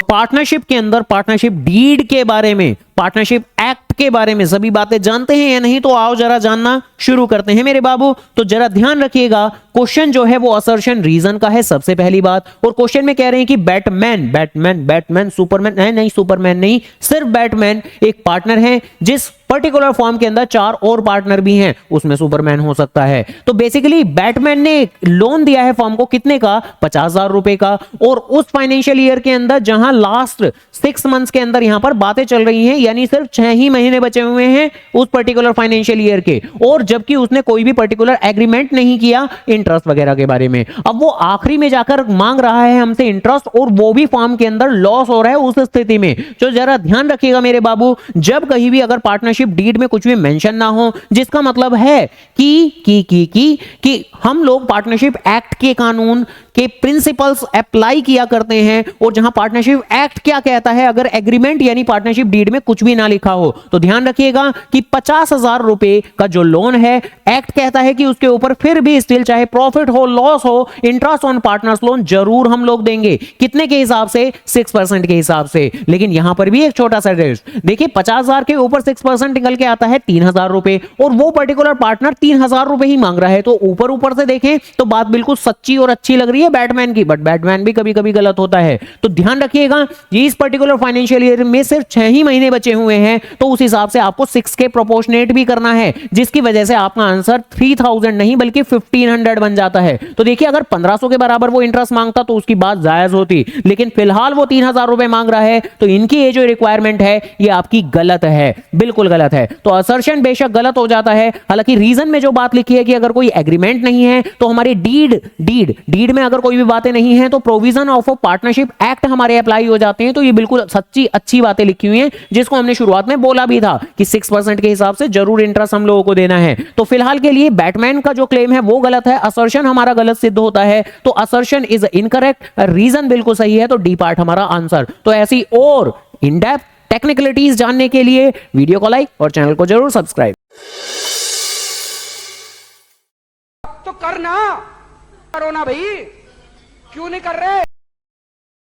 Partnership के अंदर partnership deed के बारे में, पार्टनरशिप एक्ट के बारे में सभी बातें जानते हैं या नहीं? तो आओ जरा जानना शुरू करते हैं मेरे बाबू। तो जरा ध्यान रखिएगा, क्वेश्चन जो है वो असर्शन रीजन का है सबसे पहली बात। और क्वेश्चन में कह रहे हैं कि बैटमैन, बैटमैन बैटमैन सुपरमैन नहीं, सुपरमैन नहीं, सिर्फ बैटमैन एक पार्टनर है जिस पर्टिकुलर फॉर्म के अंदर 4 और पार्टनर भी हैं, उसमें सुपरमैन हो सकता है। तो बेसिकली बैटमैन ने लोन दिया है फॉर्म को, कितने का? 50,000 रुपए का। और उस फाइनेंशियल ईयर के अंदर जहां लास्ट 6 मंथ्स के अंदर यहां पर बातें चल रही हैं, यानी सिर्फ 6 ही महीने बचे हुए हैं उस पर्टिकुलर फाइनेंशियल ईयर के, और जबकि उसने कोई भी पर्टिकुलर एग्रीमेंट नहीं किया इंटरेस्ट वगैरह के बारे में। अब वो आखिरी में जाकर मांग रहा है हमसे इंटरेस्ट, और वो भी फॉर्म के अंदर लॉस हो रहा है उस स्थिति में। तो जरा ध्यान रखिएगा मेरे बाबू, जब कहीं भी अगर पार्टनरशिप डीड में कुछ भी मेंशन ना हो, जिसका मतलब है कि हम लोग पार्टनरशिप एक्ट के कानून के प्रिंसिपल्स अप्लाई किया करते हैं, और जहां पार्टनरशिप एक्ट क्या कहता है, अगर एग्रीमेंट यानी पार्टनरशिप डीड में कुछ भी ना लिखा हो, तो ध्यान रखिएगा कि 50,000 रुपए का जो लोन है, एक्ट कहता है कि उसके ऊपर फिर भी स्टिल चाहे प्रॉफिट हो लॉस हो, इंटरेस्ट ऑन पार्टनर्स लोन जरूर हम लोग देंगे। कितने के हिसाब से? 6% के हिसाब से। लेकिन यहां पर भी एक छोटा सा ट्विस्ट, देखिए 50,000 के ऊपर 6% निकल के आता है 3,000 रुपए, और वो पर्टिकुलर पार्टनर 3,000 रुपए ही मांग रहा है। तो ऊपर ऊपर से देखें तो बात बिल्कुल सच्ची और अच्छी लग रही है बैटमैन की, बट बैटमैन भी कभी कभी गलत होता है। तो ध्यान रखिएगा, ये इस पर्टिकुलर फाइनेंशियल ईयर में सिर्फ 6 ही महीने बचे हुए हैं, तो उस हिसाब से आपको 6 के प्रोपोर्शनेट भी करना है, जिसकी वजह से आपका आंसर 3000 नहीं बल्कि 1500 बन जाता है। तो देखिए अगर 1500 के बराबर वो इंटरेस्ट मांगता तो उसकी बात जायज होती, लेकिन फिलहाल वो 3,000 रुपए मांग रहा है, तो इनकी ये जो रिक्वायरमेंट है ये आपकी गलत है, बिल्कुल गलत है। तो असर्शन बेशक गलत हो जाता है, हालांकि रीजन में जो बात लिखी है कि अगर कोई एग्रीमेंट नहीं है तो हमारी डीड में अगर कोई भी बातें नहीं है तो प्रोविजन ऑफ पार्टनरशिप एक्ट हमारे अप्लाई हो जाते हैं। तो ये बिल्कुल सच्ची अच्छी बातें लिखी हुई हैं, जिसको हमने शुरुआत में बोला भी था कि 6% के हिसाब से जरूर इंटरेस्ट हम लोगों को देना है। तो फिलहाल के लिए बैटमैन का जो क्लेम है वो गलत है, असर्शन हमारा गलत सिद्ध होता है। तो असर्शन इज इनकरेक्ट, रीजन बिल्कुल सही है, तो डी पार्ट हमारा आंसर। तो ऐसी और इन डेप्थ टेक्निकलिटीज जानने के लिए वीडियो को लाइक और चैनल को जरूर सब्सक्राइब। तो करना, करो ना भाई, क्यों नहीं कर रहे?